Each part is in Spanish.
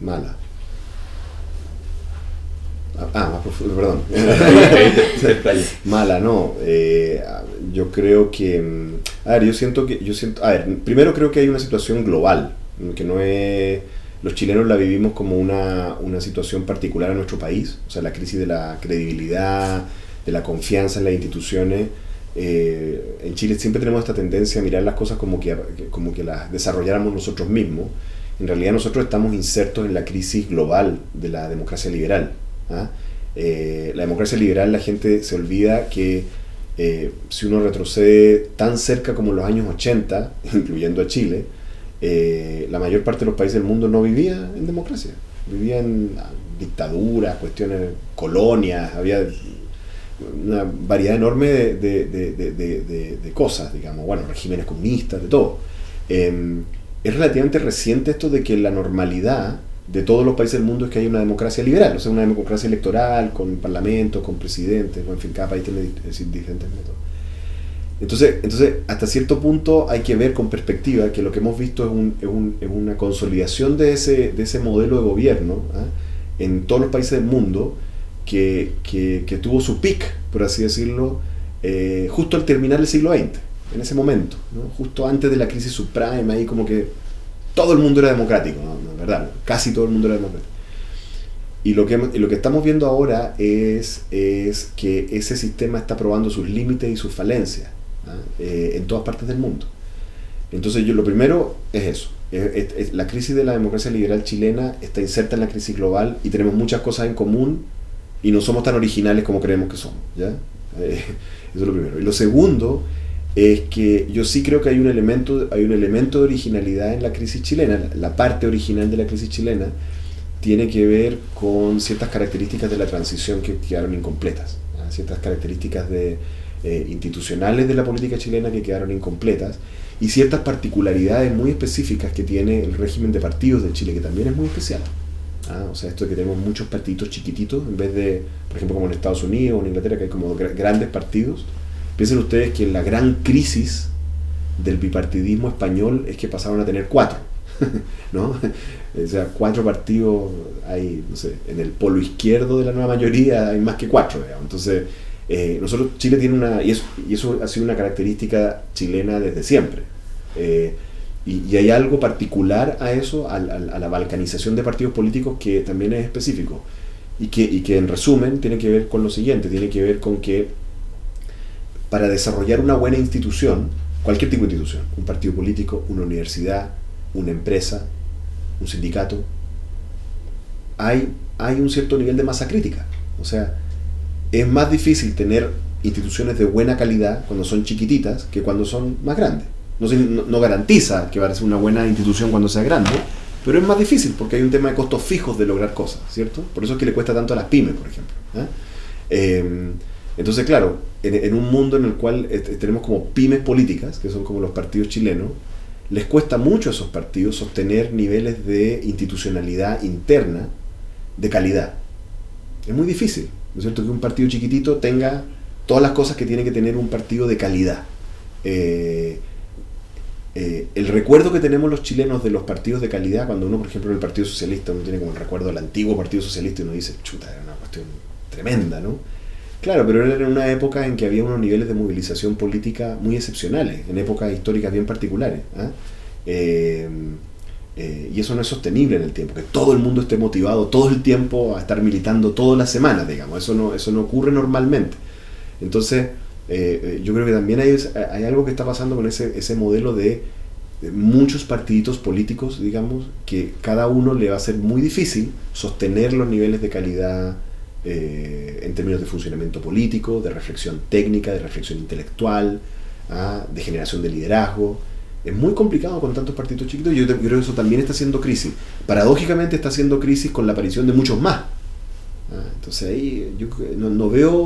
Mala. Más profundo, perdón. Mala, no. Yo creo que... A ver, a ver, primero creo que hay una situación global, que no es... Los chilenos la vivimos como una situación particular en nuestro país, o sea, la crisis de la credibilidad, de la confianza en las instituciones. En Chile siempre tenemos esta tendencia a mirar las cosas como que las desarrolláramos nosotros mismos. En realidad nosotros estamos insertos en la crisis global de la democracia liberal. ¿Ah? La democracia liberal, la gente se olvida que si uno retrocede tan cerca como en los años 80, incluyendo a Chile, la mayor parte de los países del mundo no vivía en democracia, vivía en dictaduras, cuestiones, colonias, había una variedad enorme de cosas, digamos, bueno, regímenes comunistas, de todo. Es relativamente reciente esto de que la normalidad de todos los países del mundo es que hay una democracia liberal, o sea, una democracia electoral, con parlamentos, con presidentes, en fin, cada país tiene diferentes métodos. Entonces, hasta cierto punto hay que ver con perspectiva que lo que hemos visto es una consolidación de ese modelo de gobierno, ¿ah? En todos los países del mundo, que tuvo su peak, por así decirlo, justo al terminar el siglo XX, en ese momento, ¿no? Justo antes de la crisis subprime, ahí como que todo el mundo era democrático, ¿no? ¿Verdad? Casi todo el mundo era democrático. Y lo que estamos viendo ahora es que ese sistema está probando sus límites y sus falencias, ¿ah? En todas partes del mundo. Entonces lo primero es eso. La crisis de la democracia liberal chilena está inserta en la crisis global y tenemos muchas cosas en común y no somos tan originales como creemos que somos, ¿ya? Eso es lo primero. Y lo segundo es que yo sí creo que hay un elemento de originalidad en la crisis chilena. La parte original de la crisis chilena tiene que ver con ciertas características de la transición que quedaron incompletas, ¿no? Ciertas características institucionales de la política chilena que quedaron incompletas y ciertas particularidades muy específicas que tiene el régimen de partidos de Chile, que también es muy especial. O sea, esto de que tenemos muchos partiditos chiquititos, en vez de, por ejemplo, como en Estados Unidos o en Inglaterra, que hay como grandes partidos. Piensen ustedes que la gran crisis del bipartidismo español es que pasaron a tener 4, ¿no? O sea, 4 partidos hay, no sé, en el polo izquierdo de la nueva mayoría hay más que 4, digamos. Entonces, Chile tiene y eso ha sido una característica chilena desde siempre. Y hay algo particular a eso, a la balcanización de partidos políticos, que también es específico. Y que en resumen tiene que ver con lo siguiente, tiene que ver con que para desarrollar una buena institución, cualquier tipo de institución, un partido político, una universidad, una empresa, un sindicato, hay un cierto nivel de masa crítica. O sea, es más difícil tener instituciones de buena calidad cuando son chiquititas que cuando son más grandes. No garantiza que va a ser una buena institución cuando sea grande, pero es más difícil porque hay un tema de costos fijos de lograr cosas, ¿cierto? Por eso es que le cuesta tanto a las pymes, por ejemplo, ¿eh? Entonces, claro, en un mundo en el cual tenemos como pymes políticas, que son como los partidos chilenos, les cuesta mucho a esos partidos sostener niveles de institucionalidad interna de calidad. Es muy difícil, ¿no es cierto?, que un partido chiquitito tenga todas las cosas que tiene que tener un partido de calidad. El recuerdo que tenemos los chilenos de los partidos de calidad, cuando uno, por ejemplo, en el Partido Socialista, uno tiene como el recuerdo del antiguo Partido Socialista y uno dice, chuta, era una cuestión tremenda, ¿no? Claro, pero era en una época en que había unos niveles de movilización política muy excepcionales, en épocas históricas bien particulares, ¿eh? Y eso no es sostenible en el tiempo, que todo el mundo esté motivado todo el tiempo a estar militando todas las semanas, digamos, eso no ocurre normalmente. Entonces, yo creo que también hay algo que está pasando con ese modelo de muchos partiditos políticos, digamos, que cada uno le va a ser muy difícil sostener los niveles de calidad en términos de funcionamiento político, de reflexión técnica, de reflexión intelectual, de generación de liderazgo. Es muy complicado con tantos partidos chiquitos y yo creo que eso también está haciendo crisis. Paradójicamente está haciendo crisis con la aparición de muchos más. Entonces ahí yo no veo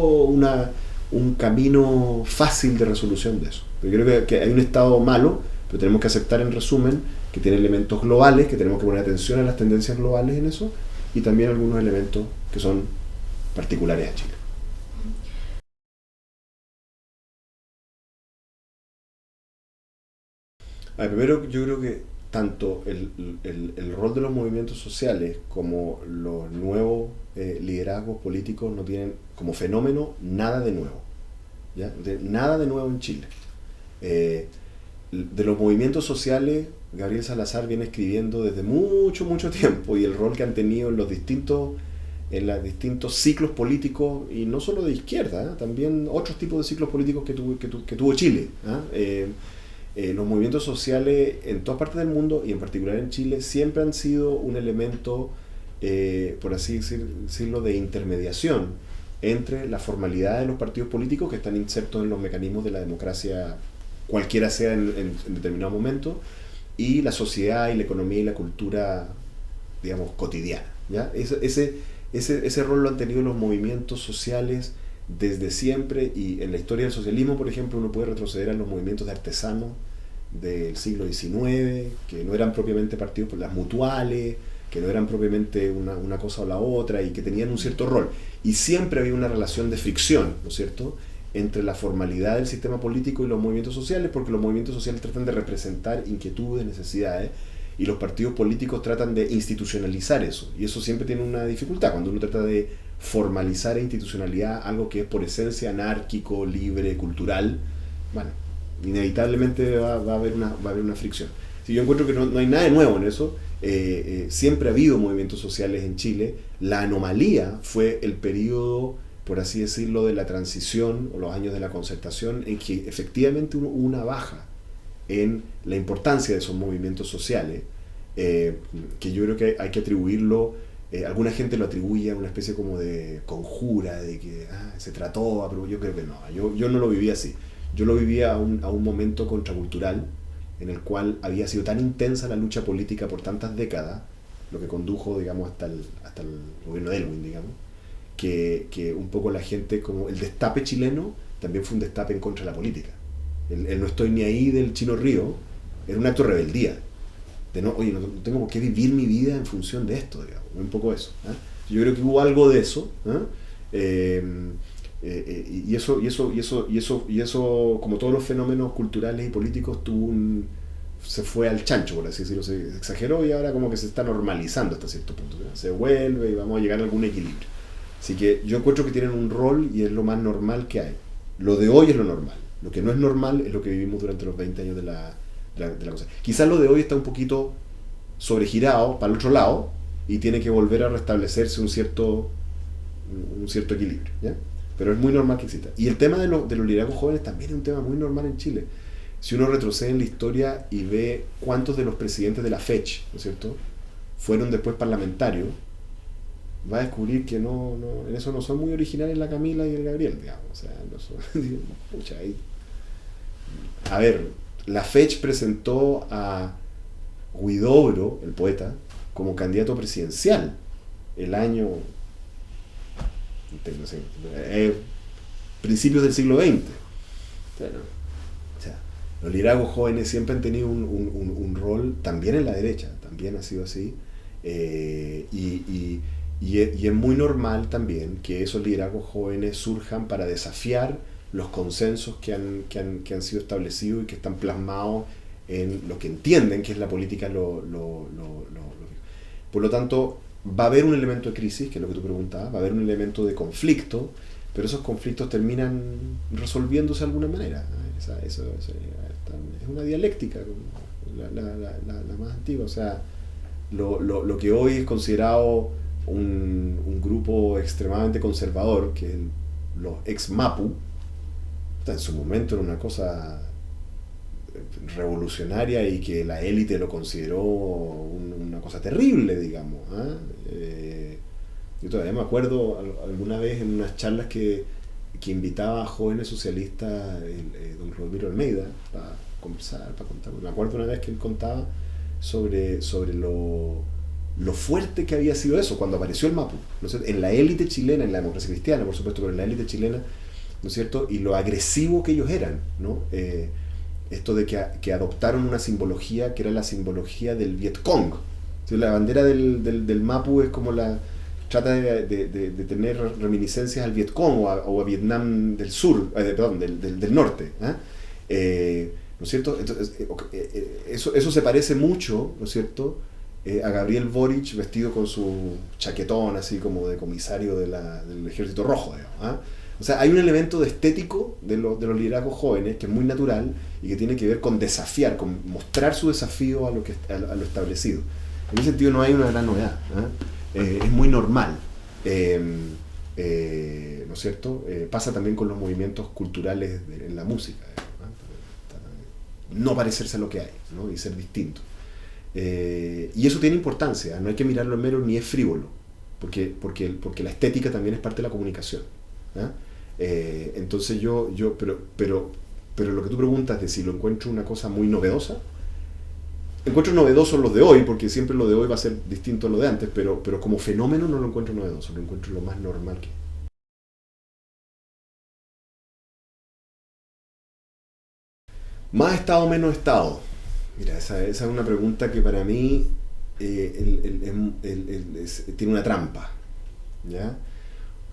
un camino fácil de resolución de eso. Yo creo que hay un estado malo, pero tenemos que aceptar, en resumen, que tiene elementos globales, que tenemos que poner atención a las tendencias globales en eso, y también algunos elementos que son particulares a Chile. Primero, yo creo que tanto el rol de los movimientos sociales como los nuevos liderazgos políticos no tienen como fenómeno nada de nuevo. ¿Ya? Nada de nuevo en Chile. De los movimientos sociales, Gabriel Salazar viene escribiendo desde mucho tiempo, y el rol que han tenido en los distintos ciclos políticos, y no solo de izquierda, también otros tipos de ciclos políticos que tuvo Chile. Los movimientos sociales en todas partes del mundo, y en particular en Chile, siempre han sido un elemento, por así decirlo, de intermediación entre la formalidad de los partidos políticos, que están insertos en los mecanismos de la democracia, cualquiera sea en determinado momento, y la sociedad y la economía y la cultura, digamos, cotidiana. ¿Ya? Ese rol lo han tenido los movimientos sociales desde siempre, y en la historia del socialismo, por ejemplo, uno puede retroceder a los movimientos de artesanos del siglo XIX, que no eran propiamente partidos por las mutuales, que no eran propiamente una cosa o la otra, y que tenían un cierto rol. Y siempre había una relación de fricción, ¿no es cierto?, entre la formalidad del sistema político y los movimientos sociales, porque los movimientos sociales tratan de representar inquietudes, necesidades, y los partidos políticos tratan de institucionalizar eso, y eso siempre tiene una dificultad cuando uno trata de formalizar e institucionalidad algo que es por esencia anárquico, libre, cultural. Bueno, inevitablemente va a haber una fricción. Si yo encuentro que no hay nada de nuevo en eso. Siempre ha habido movimientos sociales en Chile. La anomalía fue el periodo, por así decirlo, de la transición, o los años de la concertación, en que efectivamente hubo una baja en la importancia de esos movimientos sociales, que yo creo que hay que atribuirlo, alguna gente lo atribuye a una especie como de conjura, de que se trató, pero yo creo que no, yo no lo viví así. Yo lo vivía a un momento contracultural, en el cual había sido tan intensa la lucha política por tantas décadas, lo que condujo, digamos, hasta el gobierno de Elwin, digamos, que un poco la gente, como el destape chileno, también fue un destape en contra de la política. El no estoy ni ahí del Chino Río era un acto de rebeldía, de no tengo por qué vivir mi vida en función de esto, digamos, un poco eso. Yo creo que hubo algo de eso, y eso, como todos los fenómenos culturales y políticos, se fue al chancho, por así decirlo, se exageró, y ahora como que se está normalizando hasta cierto punto, ¿no? Se vuelve y vamos a llegar a algún equilibrio. Así que yo encuentro que tienen un rol, y es lo más normal que hay. Lo de hoy es lo normal. Lo que no es normal es lo que vivimos durante los 20 años de la cosa. Quizás lo de hoy está un poquito sobregirado para el otro lado, y tiene que volver a restablecerse un cierto equilibrio, ¿ya? Pero es muy normal que exista. Y el tema de los liderazgos jóvenes también es un tema muy normal en Chile. Si uno retrocede en la historia y ve cuántos de los presidentes de la FECH, ¿no es cierto?, fueron después parlamentarios, va a descubrir que en eso no son muy originales la Camila y el Gabriel, digamos. O sea, no son, pucha, ahí. A ver, la FECH presentó a Huidobro, el poeta, como candidato presidencial el año, no sé, principios del siglo XX. O sea, los liderazgos jóvenes siempre han tenido un rol, también en la derecha, también ha sido así, y es muy normal también que esos liderazgos jóvenes surjan para desafiar los consensos que han sido establecidos y que están plasmados en lo que entienden que es la política. Por lo tanto, va a haber un elemento de crisis, que es lo que tú preguntabas, va a haber un elemento de conflicto, pero esos conflictos terminan resolviéndose de alguna manera. Eso es una dialéctica, la más antigua. O sea, lo que hoy es considerado un grupo extremadamente conservador, que es los ex-MAPU, en su momento era una cosa revolucionaria, y que la élite lo consideró una cosa terrible, digamos. Yo todavía me acuerdo alguna vez en unas charlas que invitaba a jóvenes socialistas, don Rodrigo Almeida, para conversar, para contar. Me acuerdo una vez que él contaba sobre lo fuerte que había sido eso cuando apareció el MAPU, ¿no es cierto?, en la élite chilena, en la democracia cristiana, por supuesto, pero en la élite chilena, ¿no es cierto?, y lo agresivo que ellos eran, ¿no? Esto de que adoptaron una simbología que era la simbología del Vietcong. La bandera del MAPU es como trata de tener reminiscencias al Vietcong o a Vietnam del sur, del norte, ¿no es cierto? Entonces, eso se parece mucho, ¿no es cierto?, a Gabriel Boric vestido con su chaquetón así como de comisario del Ejército Rojo, digamos, ¿ah? O sea, hay un elemento de estético de los liderazgos jóvenes que es muy natural y que tiene que ver con desafiar, con mostrar su desafío a lo establecido. En ese sentido no hay una gran novedad, ¿ah? Es muy normal, ¿no es cierto? Pasa también con los movimientos culturales en la música, ¿no? No parecerse a lo que hay, ¿no? Y ser distinto. Y eso tiene importancia, no hay que mirarlo en mero ni es frívolo, porque la estética también es parte de la comunicación, ¿ah? Entonces pero lo que tú preguntas de si lo encuentro una cosa muy novedosa, encuentro novedosos los de hoy, porque siempre lo de hoy va a ser distinto a lo de antes, pero como fenómeno no lo encuentro novedoso, lo encuentro lo más normal que. Más estado, menos estado. Mira, esa es una pregunta que para mí tiene una trampa, ¿ya?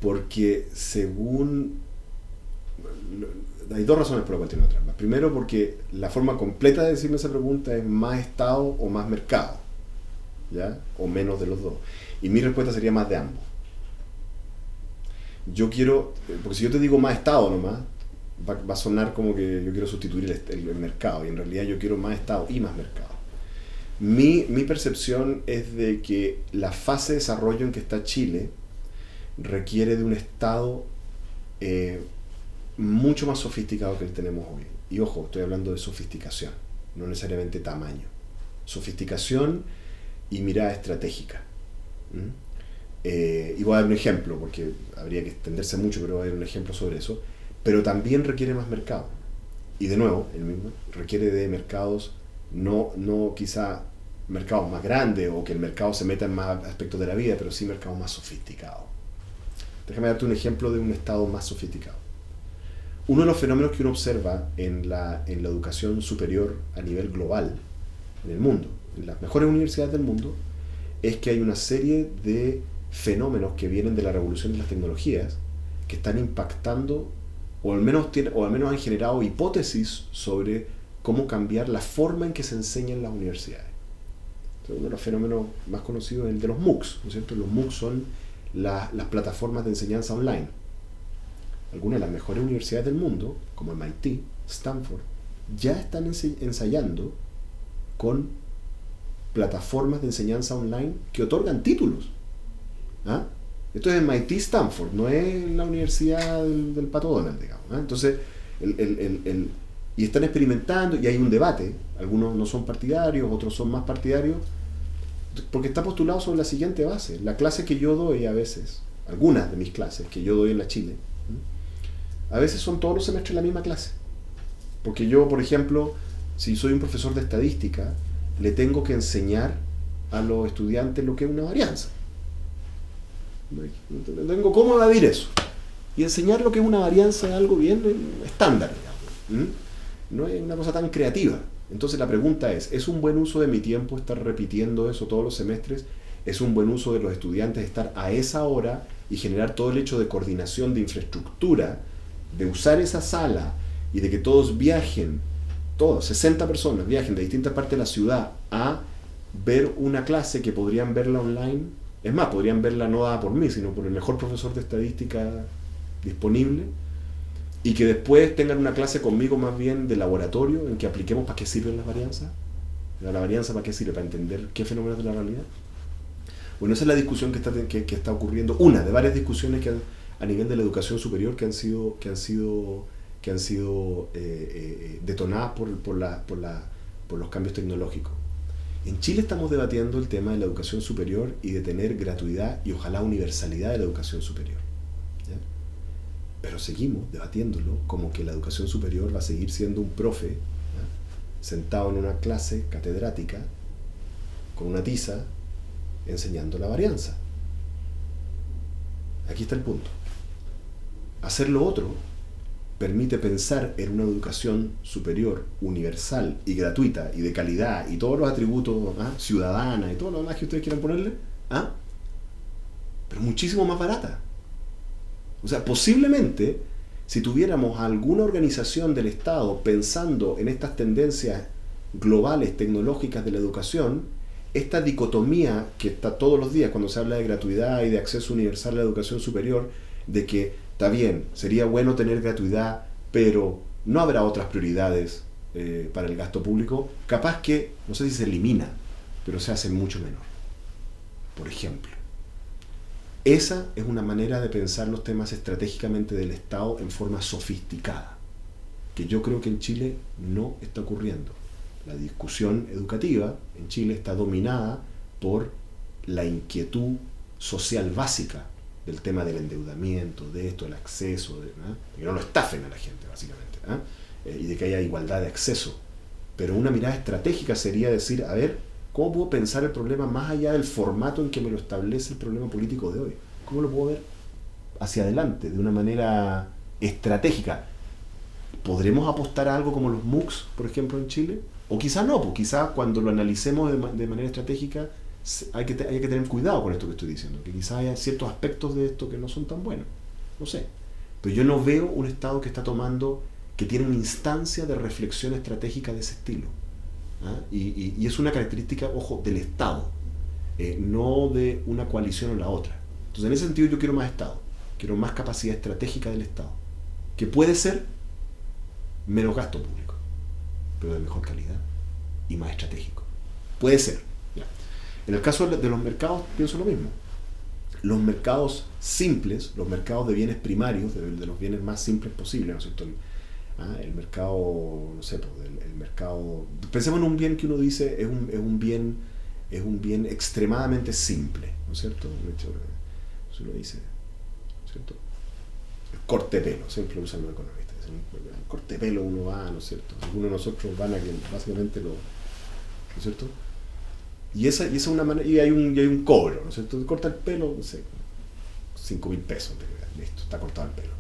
Porque según. Hay dos razones por las cuales tiene una trampa. Primero, porque la forma completa de decirme esa pregunta es más Estado o más mercado, ¿ya? O menos de los dos. Y mi respuesta sería más de ambos. Yo quiero. Porque si yo te digo más Estado nomás, va a sonar como que yo quiero sustituir el mercado, y en realidad yo quiero más Estado y más mercado. Mi percepción es de que la fase de desarrollo en que está Chile requiere de un Estado mucho más sofisticado que el que tenemos hoy. Y ojo, estoy hablando de sofisticación, no necesariamente tamaño. Sofisticación y mirada estratégica. Y voy a dar un ejemplo, porque habría que extenderse mucho, pero voy a dar un ejemplo sobre eso. Pero también requiere más mercado. Y de nuevo, el mismo requiere de mercados, no quizá mercados más grandes o que el mercado se meta en más aspectos de la vida, pero sí mercados más sofisticados. Déjame darte un ejemplo de un estado más sofisticado. Uno de los fenómenos que uno observa en la educación superior a nivel global, en el mundo, en las mejores universidades del mundo, es que hay una serie de fenómenos que vienen de la revolución de las tecnologías que están impactando o al menos han generado hipótesis sobre cómo cambiar la forma en que se enseña en las universidades. Entonces, uno de los fenómenos más conocidos es el de los MOOCs, ¿no es cierto? Los MOOCs son las plataformas de enseñanza online. Algunas de las mejores universidades del mundo, como MIT, Stanford, ya están ensayando con plataformas de enseñanza online que otorgan títulos. ¿Ah? Esto es MIT, Stanford, no es la universidad del Pato Donald, digamos, ¿eh? Entonces, y están experimentando y hay un debate. Algunos no son partidarios, otros son más partidarios, porque está postulado sobre la siguiente base. La clase que yo doy a veces, algunas de mis clases que yo doy en la Chile, a veces son todos los semestres la misma clase. Porque yo, por ejemplo, si soy un profesor de estadística, le tengo que enseñar a los estudiantes lo que es una varianza. Tengo cómo evadir eso y enseñar lo que es una varianza es algo bien estándar, digamos. No es una cosa tan creativa. Entonces la pregunta es un buen uso de mi tiempo estar repitiendo eso todos los semestres? ¿Es un buen uso de los estudiantes estar a esa hora y generar todo el hecho de coordinación de infraestructura, de usar esa sala y de que todos viajen, todos, 60 personas viajen de distintas partes de la ciudad a ver una clase que podrían verla online? Es más, podrían verla no dada por mí, sino por el mejor profesor de estadística disponible, y que después tengan una clase conmigo más bien de laboratorio en que apliquemos para qué sirven las varianzas. ¿La varianza para qué sirve? Para entender qué fenómenos de la realidad. Bueno, esa es la discusión que está ocurriendo, una de varias discusiones que a nivel de la educación superior que han sido detonadas por los cambios tecnológicos. En Chile estamos debatiendo el tema de la educación superior y de tener gratuidad y ojalá universalidad de la educación superior, ¿ya? Pero seguimos debatiéndolo como que la educación superior va a seguir siendo un profe, ¿ya?, sentado en una clase catedrática con una tiza enseñando la varianza. Aquí está el punto. Hacer lo otro permite pensar en una educación superior, universal y gratuita y de calidad y todos los atributos, ciudadana y todo lo demás que ustedes quieran ponerle, pero muchísimo más barata. O sea, posiblemente, si tuviéramos alguna organización del Estado pensando en estas tendencias globales tecnológicas de la educación, esta dicotomía que está todos los días cuando se habla de gratuidad y de acceso universal a la educación superior, de que está bien, sería bueno tener gratuidad, pero no habrá otras prioridades para el gasto público, capaz que, no sé si se elimina, pero se hace mucho menor. Por ejemplo, esa es una manera de pensar los temas estratégicamente del Estado en forma sofisticada, que yo creo que en Chile no está ocurriendo. La discusión educativa en Chile está dominada por la inquietud social básica del tema del endeudamiento, de esto, el acceso, de que no lo estafen a la gente, básicamente, y de que haya igualdad de acceso. Pero una mirada estratégica sería decir, a ver, ¿cómo puedo pensar el problema más allá del formato en que me lo establece el problema político de hoy? ¿Cómo lo puedo ver hacia adelante, de una manera estratégica? ¿Podremos apostar a algo como los MOOCs, por ejemplo, en Chile? O quizás no, pues quizás cuando lo analicemos de manera estratégica hay que tener cuidado con esto que estoy diciendo, que quizás haya ciertos aspectos de esto que no son tan buenos, no sé. Pero yo no veo un Estado que está tomando, que tiene una instancia de reflexión estratégica de ese estilo. Y es una característica, ojo, del Estado, no de una coalición o la otra. Entonces, en ese sentido yo quiero más Estado, quiero más capacidad estratégica del Estado, que puede ser menos gasto público, pero de mejor calidad y más estratégico. Puede ser. Ya. En el caso de los mercados pienso lo mismo. Los mercados simples, los mercados de bienes primarios, de los bienes más simples posibles, ¿no es cierto? El mercado, no sé, el mercado, pensemos en un bien que uno dice es un bien extremadamente simple, ¿no es cierto? De hecho, se lo dice, ¿no es cierto? El corte de pelo, siempre lo usan los economistas. El corte de pelo uno va, ¿no es cierto? Algunos de nosotros van a que básicamente ¿no es cierto? Y esa es una manera, y hay un cobro, ¿no es cierto? Corta el pelo, no sé, 5.000 pesos, listo, está cortado el pelo.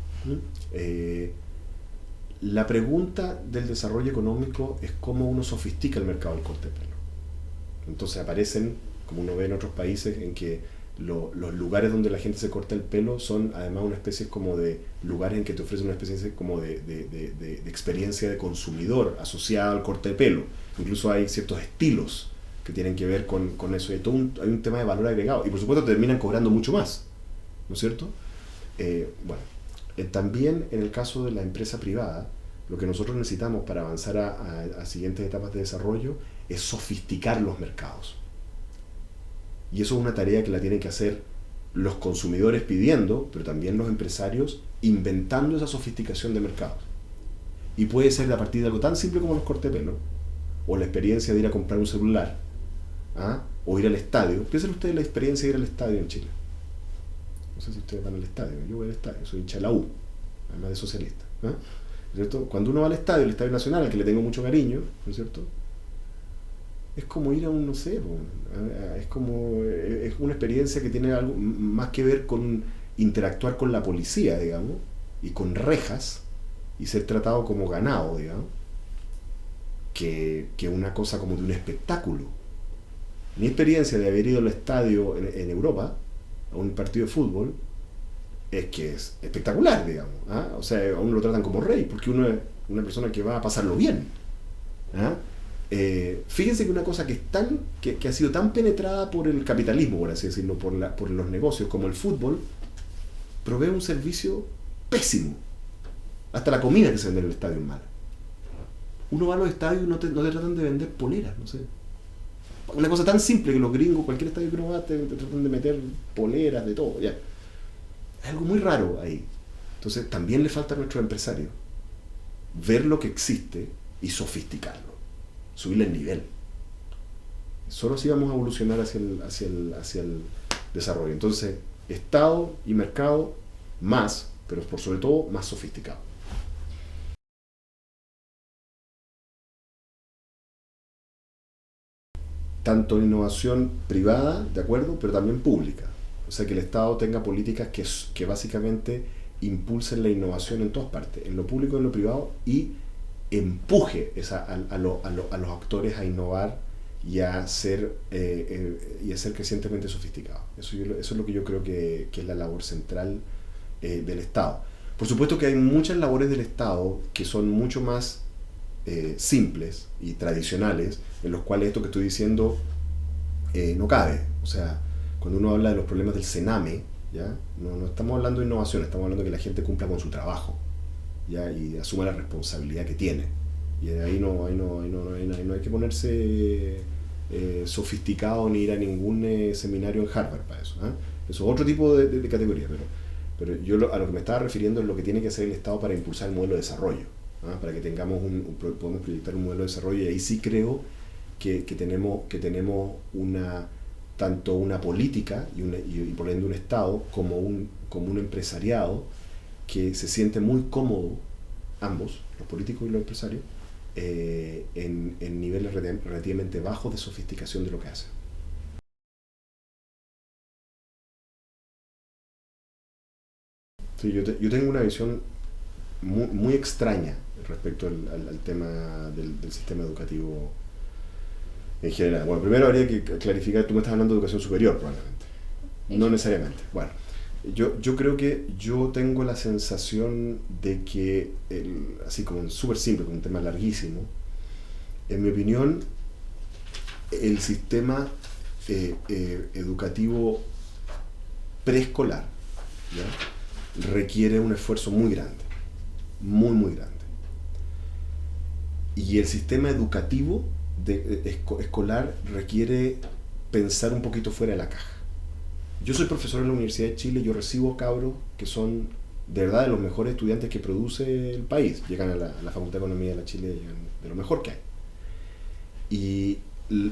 La pregunta del desarrollo económico es cómo uno sofistica el mercado del corte de pelo. Entonces aparecen, como uno ve en otros países, en que los lugares donde la gente se corta el pelo son además una especie como de lugares en que te ofrecen una especie como de experiencia de consumidor asociada al corte de pelo. Incluso hay ciertos estilos que tienen que ver con eso. Hay un tema de valor agregado. Y por supuesto terminan cobrando mucho más, ¿no es cierto? También en el caso de la empresa privada, lo que nosotros necesitamos para avanzar a siguientes etapas de desarrollo es sofisticar los mercados. Y eso es una tarea que la tienen que hacer los consumidores pidiendo, pero también los empresarios inventando esa sofisticación de mercados. Y puede ser a partir de algo tan simple como los cortes de pelo, o la experiencia de ir a comprar un celular, o ir al estadio. Piensen ustedes la experiencia de ir al estadio en Chile. No sé si ustedes van al estadio, yo voy al estadio, soy hincha de la U, además de socialista. ¿No es cierto? Cuando uno va al estadio, el Estadio Nacional, al que le tengo mucho cariño, ¿no es cierto? Es como ir a un, no sé, es una experiencia que tiene algo más que ver con interactuar con la policía, digamos, y con rejas, y ser tratado como ganado, digamos, que una cosa como de un espectáculo. Mi experiencia de haber ido al estadio en Europa, a un partido de fútbol, es que es espectacular, digamos. O sea, a uno lo tratan como rey, porque uno es una persona que va a pasarlo bien. Fíjense que una cosa que ha sido tan penetrada por el capitalismo, por así decirlo, por los negocios, como el fútbol, provee un servicio pésimo. Hasta la comida que se vende en el estadio es mala. Uno va a los estadios y no te tratan de vender poleras, no sé. Una cosa tan simple que los gringos, cualquier estadio que uno va, te tratan de meter poleras, de todo, ya. Es algo muy raro ahí. Entonces también le falta a nuestros empresarios ver lo que existe y sofisticarlo, subirle el nivel. Solo así vamos a evolucionar hacia el desarrollo. Entonces, Estado y mercado más, pero por sobre todo más sofisticado. Tanto en innovación privada, de acuerdo, pero también pública. O sea, que el Estado tenga políticas que básicamente impulsen la innovación en todas partes, en lo público y en lo privado, y empuje a los actores a innovar y a ser crecientemente sofisticados. Eso es lo que yo creo que es la labor central del Estado. Por supuesto que hay muchas labores del Estado que son mucho más simples y tradicionales, en los cuales esto que estoy diciendo no cabe. O sea, cuando uno habla de los problemas del Sename, ¿ya? No estamos hablando de innovación, estamos hablando de que la gente cumpla con su trabajo, ¿ya? Y asuma la responsabilidad que tiene. Y ahí no hay que ponerse sofisticado ni ir a ningún seminario en Harvard para eso. ¿Eh? Eso es otro tipo de categoría, pero yo a lo que me estaba refiriendo es lo que tiene que hacer el Estado para impulsar el modelo de desarrollo, ¿ah? Para que tengamos podemos proyectar un modelo de desarrollo, y ahí sí creo que tenemos tanto una política y por ende un Estado como un empresariado que se siente muy cómodo, ambos, los políticos y los empresarios, en niveles relativamente bajos de sofisticación de lo que hacen. Sí, yo tengo una visión muy extraña respecto al tema del sistema educativo en general. Bueno, primero habría que clarificar, tú me estás hablando de educación superior probablemente. No necesariamente. Bueno, yo creo que yo tengo la sensación de que, así como súper simple, como un tema larguísimo, en mi opinión, el sistema educativo preescolar, ¿ya? Requiere un esfuerzo muy grande, muy grande. Y el sistema educativo escolar requiere pensar un poquito fuera de la caja. Yo soy profesor en la Universidad de Chile, yo recibo cabros que son de verdad de los mejores estudiantes que produce el país. Llegan a la Facultad de Economía de la Chile, llegan de lo mejor que hay. Y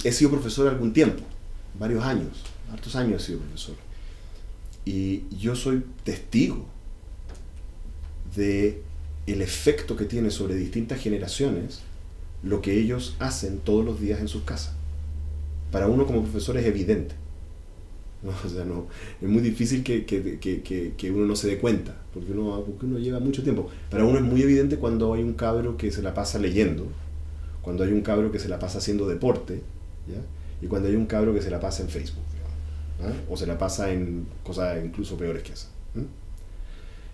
he sido profesor algún tiempo, varios años, hartos años he sido profesor. Y yo soy testigo de el efecto que tiene sobre distintas generaciones lo que ellos hacen todos los días en sus casas. Para uno como profesor es evidente. No, o sea, no, es muy difícil que uno no se dé cuenta, porque uno lleva mucho tiempo. Para uno es muy evidente cuando hay un cabro que se la pasa leyendo, cuando hay un cabro que se la pasa haciendo deporte, ¿ya? Y cuando hay un cabro que se la pasa en Facebook, digamos, ¿eh? O se la pasa en cosas incluso peores que esas. ¿Eh?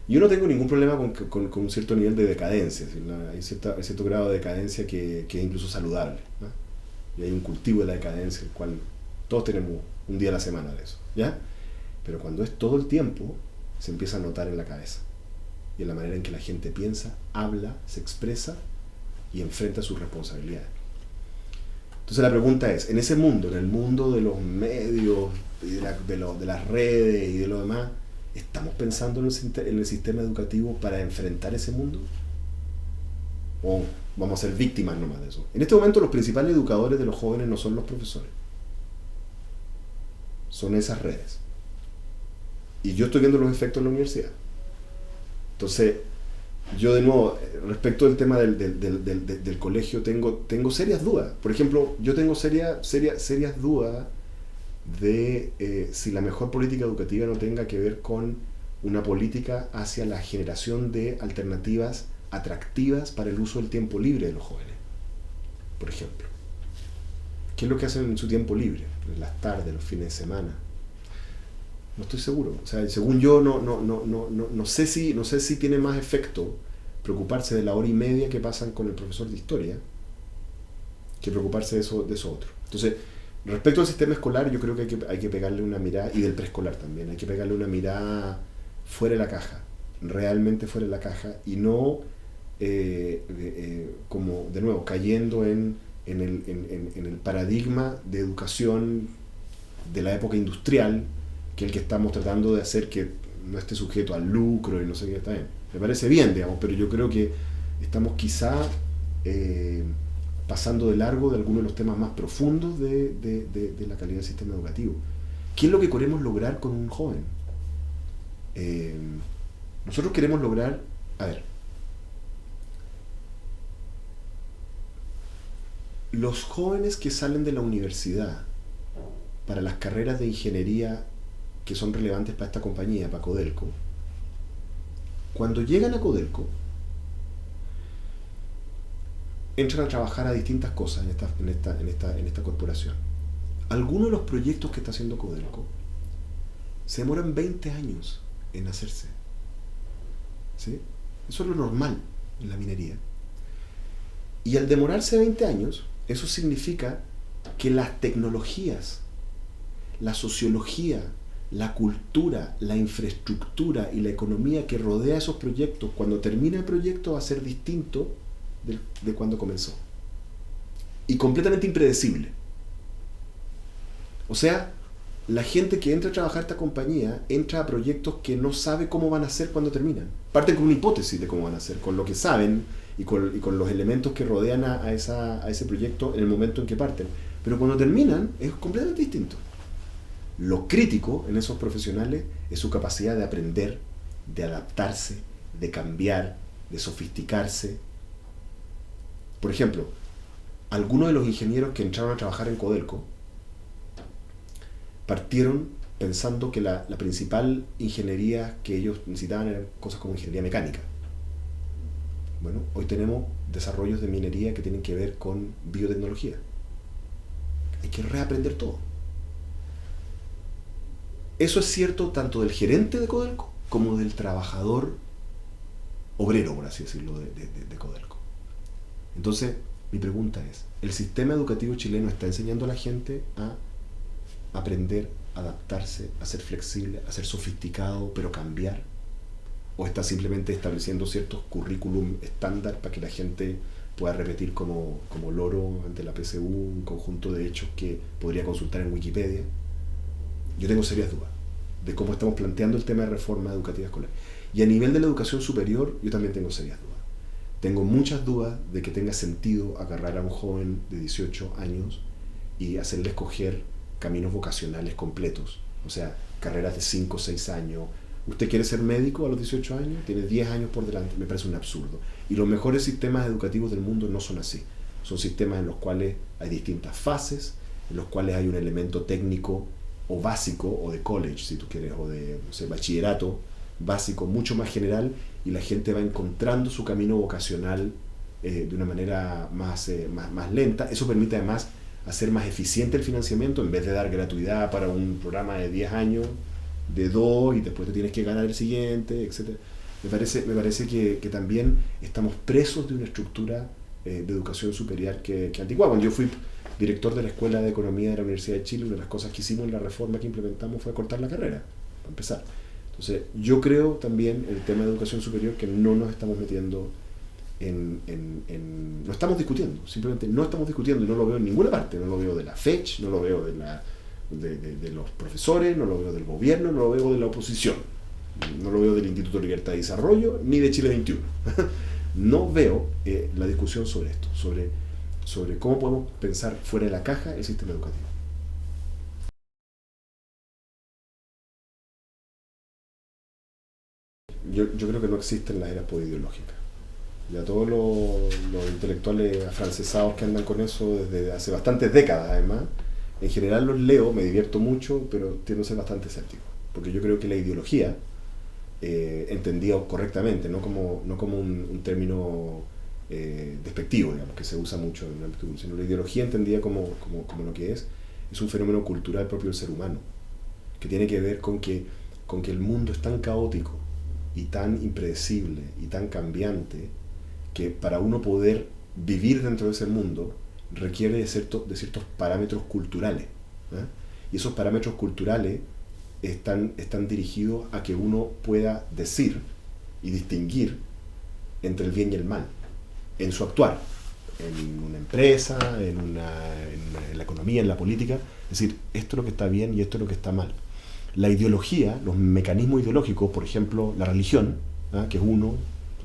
Yo no tengo ningún problema con un cierto nivel de decadencia, es decir, hay cierto grado de decadencia que es incluso saludable, ¿eh? Y hay un cultivo de la decadencia, el cual todos tenemos un día a la semana de eso, ¿ya? Pero cuando es todo el tiempo, se empieza a notar en la cabeza y en la manera en que la gente piensa, habla, se expresa y enfrenta sus responsabilidades. Entonces la pregunta es, en ese mundo, en el mundo de los medios, y de las redes y de lo demás, ¿estamos pensando en el sistema educativo para enfrentar ese mundo? ¿O vamos a ser víctimas nomás de eso? En este momento los principales educadores de los jóvenes no son los profesores, son esas redes. Y yo estoy viendo los efectos en la universidad. Entonces, yo de nuevo, respecto del tema del colegio, tengo serias dudas. Por ejemplo, yo tengo serias dudas de si la mejor política educativa no tenga que ver con una política hacia la generación de alternativas atractivas para el uso del tiempo libre de los jóvenes. Por ejemplo, ¿qué es lo que hacen en su tiempo libre? En las tardes, los fines de semana. No estoy seguro. O sea, según yo, no sé si tiene más efecto preocuparse de la hora y media que pasan con el profesor de historia que preocuparse de eso otro. Entonces, respecto al sistema escolar, yo creo que hay que pegarle una mirada, y del preescolar también, hay que pegarle una mirada fuera de la caja, realmente fuera de la caja, y no como, de nuevo, cayendo en el paradigma de educación de la época industrial, que es el que estamos tratando de hacer que no esté sujeto al lucro y no sé qué. Está bien. Me parece bien, digamos, pero yo creo que estamos quizá pasando de largo de algunos de los temas más profundos de la calidad del sistema educativo. ¿Qué es lo que queremos lograr con un joven? Nosotros queremos lograr, a ver, los jóvenes que salen de la universidad para las carreras de ingeniería que son relevantes para esta compañía, para Codelco, cuando llegan a Codelco, entran a trabajar a distintas cosas en esta corporación. Algunos de los proyectos que está haciendo Codelco se demoran 20 años en hacerse. ¿sí? Eso es lo normal en la minería. Y al demorarse 20 años, eso significa que las tecnologías, la sociología, la cultura, la infraestructura y la economía que rodea esos proyectos, cuando termine el proyecto va a ser distinto de cuando comenzó. Y completamente impredecible. O sea, la gente que entra a trabajar a esta compañía entra a proyectos que no sabe cómo van a ser cuando terminan. Parten con una hipótesis de cómo van a ser, con lo que saben y con los elementos que rodean a ese proyecto en el momento en que parten. Pero cuando terminan es completamente distinto. Lo crítico en esos profesionales es su capacidad de aprender, de adaptarse, de cambiar, de sofisticarse. Por ejemplo, algunos de los ingenieros que entraron a trabajar en Codelco partieron pensando que la principal ingeniería que ellos necesitaban eran cosas como ingeniería mecánica. Bueno, hoy tenemos desarrollos de minería que tienen que ver con biotecnología. Hay que reaprender todo. Eso es cierto tanto del gerente de Codelco como del trabajador obrero, por así decirlo, de Codelco. Entonces, mi pregunta es, ¿el sistema educativo chileno está enseñando a la gente a aprender, a adaptarse, a ser flexible, a ser sofisticado, pero cambiar? ¿O está simplemente estableciendo ciertos currículum estándar para que la gente pueda repetir como loro ante la PSU un conjunto de hechos que podría consultar en Wikipedia? Yo tengo serias dudas de cómo estamos planteando el tema de reforma educativa escolar. Y a nivel de la educación superior, yo también tengo serias dudas. Tengo muchas dudas de que tenga sentido agarrar a un joven de 18 años y hacerle escoger caminos vocacionales completos. O sea, carreras de 5 o 6 años. ¿Usted quiere ser médico a los 18 años? Tiene 10 años por delante. Me parece un absurdo. Y los mejores sistemas educativos del mundo no son así. Son sistemas en los cuales hay distintas fases, en los cuales hay un elemento técnico o básico, o de college, si tú quieres, o de bachillerato básico, mucho más general, y la gente va encontrando su camino vocacional de una manera más lenta. Eso permite además hacer más eficiente el financiamiento, en vez de dar gratuidad para un programa de 10 años, de 2, y después te tienes que ganar el siguiente, etc. Me parece que también estamos presos de una estructura de educación superior que antigua. Cuando yo fui director de la Escuela de Economía de la Universidad de Chile, una de las cosas que hicimos en la reforma que implementamos fue cortar la carrera, para empezar. Entonces, yo creo también en el tema de educación superior que no nos estamos metiendo no estamos discutiendo, simplemente no estamos discutiendo, y no lo veo en ninguna parte. No lo veo de la FECH, no lo veo de los profesores, no lo veo del gobierno, no lo veo de la oposición, no lo veo del Instituto de Libertad y Desarrollo, ni de Chile 21. No veo la discusión sobre esto, sobre cómo podemos pensar fuera de la caja el sistema educativo. Yo creo que no existen las eras posideológicas. Ya todos los intelectuales afrancesados que andan con eso desde hace bastantes décadas, además, en general los leo, me divierto mucho, pero tiendo a ser bastante escéptico. Porque yo creo que la ideología, entendida correctamente, no como un término despectivo, digamos, que se usa mucho en el ámbito, sino la ideología entendida como lo que es un fenómeno cultural propio del ser humano, que tiene que ver con que el mundo es tan caótico y tan impredecible y tan cambiante, que para uno poder vivir dentro de ese mundo requiere de ciertos parámetros culturales. Y esos parámetros culturales están dirigidos a que uno pueda decir y distinguir entre el bien y el mal en su actuar, en una empresa, en la economía, en la política. Es decir, esto es lo que está bien y esto es lo que está mal. La ideología, los mecanismos ideológicos, por ejemplo, la religión, que es uno,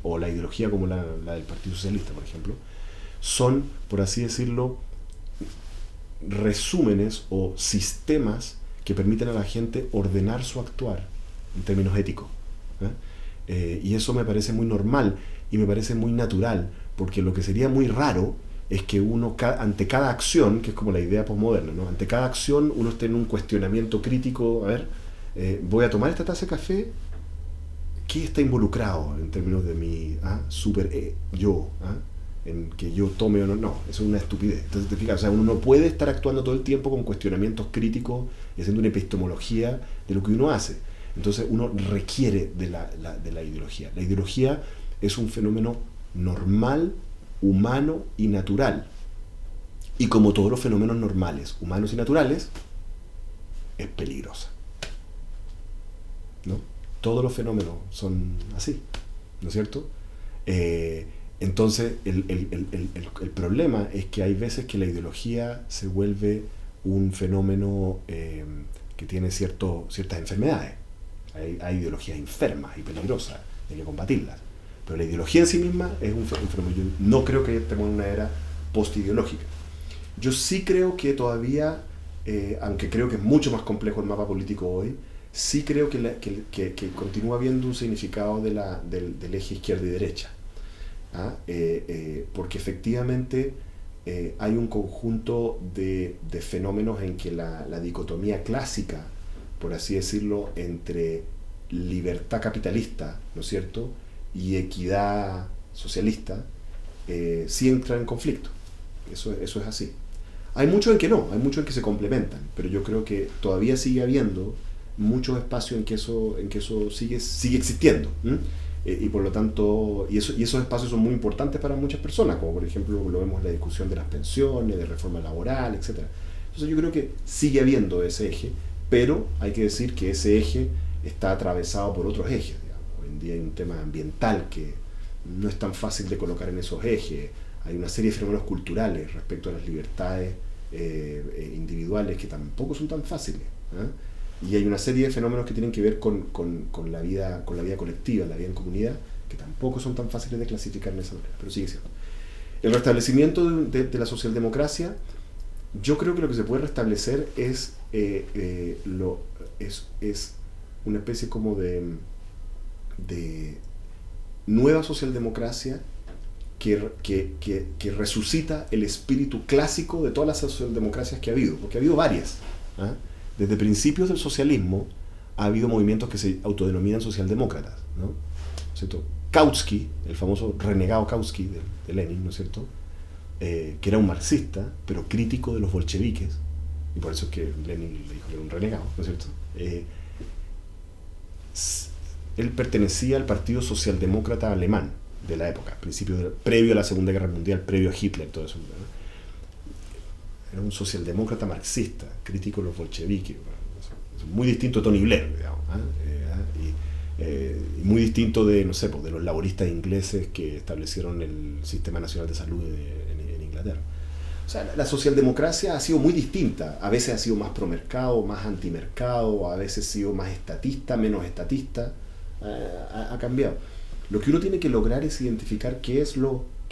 o la ideología como la del Partido Socialista, por ejemplo, son, por así decirlo, resúmenes o sistemas que permiten a la gente ordenar su actuar en términos éticos. Y eso me parece muy normal y me parece muy natural, porque lo que sería muy raro es que uno, ante cada acción, que es como la idea posmoderna, ¿no? Ante cada acción uno esté en un cuestionamiento crítico. A ver, voy a tomar esta taza de café, ¿qué está involucrado en términos de mi super yo? En que yo tome o no. No, eso es una estupidez. Entonces, te fijas, o sea, uno no puede estar actuando todo el tiempo con cuestionamientos críticos y haciendo una epistemología de lo que uno hace. Entonces uno requiere de la ideología. La ideología es un fenómeno normal, humano y natural. Y como todos los fenómenos normales, humanos y naturales, es peligrosa, ¿no? Todos los fenómenos son así, ¿no es cierto? Entonces, el problema es que hay veces que la ideología se vuelve un fenómeno que tiene ciertas enfermedades. Hay ideologías enfermas y peligrosas, hay que combatirlas. Pero la ideología en sí misma es un fenómeno. Yo no creo que estemos en una era post-ideológica. Yo sí creo que todavía, aunque creo que es mucho más complejo el mapa político hoy, sí creo que continúa habiendo un significado del eje izquierda y derecha. Porque efectivamente hay un conjunto de fenómenos en que la dicotomía clásica, por así decirlo, entre libertad capitalista, ¿no es cierto?, y equidad socialista, sí entra en conflicto. Eso es así. Hay muchos en que no, hay muchos en que se complementan, pero yo creo que todavía sigue habiendo muchos espacios en que eso sigue existiendo. Y por lo tanto, y esos espacios son muy importantes para muchas personas, como por ejemplo lo vemos en la discusión de las pensiones, de reforma laboral, etc. Entonces yo creo que sigue habiendo ese eje, pero hay que decir que ese eje está atravesado por otros ejes. Hoy en día hay un tema ambiental que no es tan fácil de colocar en esos ejes. Hay una serie de fenómenos culturales respecto a las libertades individuales que tampoco son tan fáciles. Y hay una serie de fenómenos que tienen que ver con la vida colectiva, la vida en comunidad, que tampoco son tan fáciles de clasificar en esa manera, pero sigue siendo. El restablecimiento de la socialdemocracia, yo creo que lo que se puede restablecer es una especie como de nueva socialdemocracia que resucita el espíritu clásico de todas las socialdemocracias que ha habido, porque ha habido varias. Desde principios del socialismo ha habido movimientos que se autodenominan socialdemócratas, ¿no? ¿Cierto? Kautsky, el famoso renegado Kautsky de Lenin, ¿no es cierto?, que era un marxista, pero crítico de los bolcheviques, y por eso es que Lenin le dijo que era un renegado, ¿no es cierto? Él pertenecía al Partido Socialdemócrata Alemán de la época, previo a la Segunda Guerra Mundial, previo a Hitler, todo eso, ¿no? Era un socialdemócrata marxista, crítico de los bolcheviques, muy distinto de Tony Blair, digamos, y muy distinto de, no sé, de los laboristas ingleses que establecieron el Sistema Nacional de Salud en Inglaterra. O sea, la socialdemocracia ha sido muy distinta. A veces ha sido más promercado, más antimercado, a veces ha sido más estatista, menos estatista. Ha cambiado. Lo que uno tiene que lograr es identificar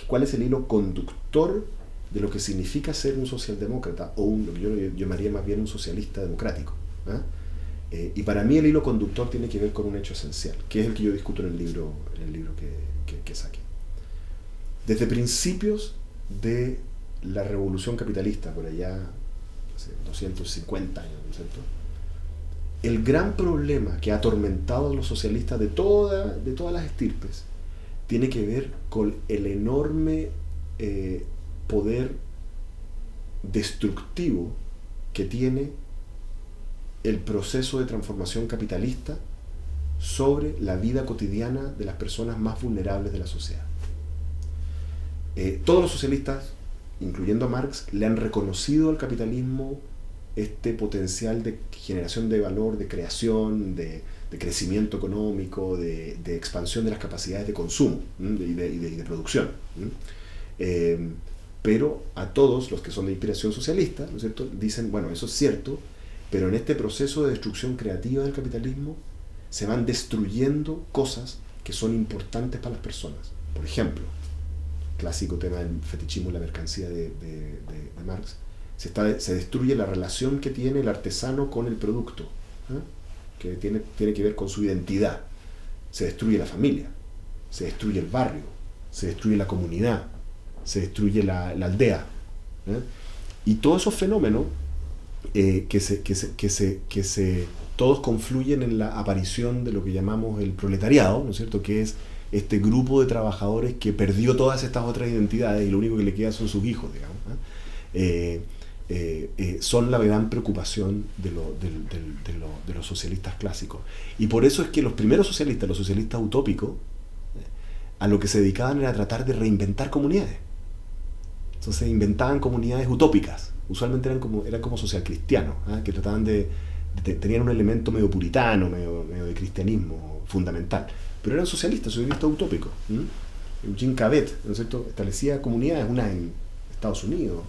cuál es el hilo conductor de lo que significa ser un socialdemócrata, o lo que yo llamaría más bien un socialista democrático. Y para mí el hilo conductor tiene que ver con un hecho esencial, que es el que yo discuto en el libro que saqué. Desde principios de la revolución capitalista, por allá hace 250 años, ¿no es cierto?, el gran problema que ha atormentado a los socialistas de todas las estirpes tiene que ver con el enorme poder destructivo que tiene el proceso de transformación capitalista sobre la vida cotidiana de las personas más vulnerables de la sociedad. Todos los socialistas, incluyendo a Marx, le han reconocido al capitalismo este potencial de generación de valor, de creación, de crecimiento económico, de expansión de las capacidades de consumo y de producción. Pero a todos los que son de inspiración socialista, ¿no es cierto?, dicen, bueno, eso es cierto, pero en este proceso de destrucción creativa del capitalismo se van destruyendo cosas que son importantes para las personas. Por ejemplo, clásico tema del fetichismo y la mercancía de Marx, se destruye la relación que tiene el artesano con el producto, que tiene que ver con su identidad. Se destruye la familia, se destruye el barrio, se destruye la comunidad, se destruye la aldea. Y todos esos fenómenos todos confluyen en la aparición de lo que llamamos el proletariado, ¿no es cierto?, que es este grupo de trabajadores que perdió todas estas otras identidades y lo único que le queda son sus hijos, digamos. son la gran preocupación de los socialistas clásicos. Y por eso es que los primeros socialistas, los socialistas utópicos, a lo que se dedicaban era a tratar de reinventar comunidades. Entonces inventaban comunidades utópicas, usualmente eran como socialcristianos, que trataban tenían un elemento medio puritano, medio de cristianismo fundamental, pero eran socialistas utópicos. Eugene Cabet, ¿no es cierto?, establecía comunidades, unas en Estados Unidos,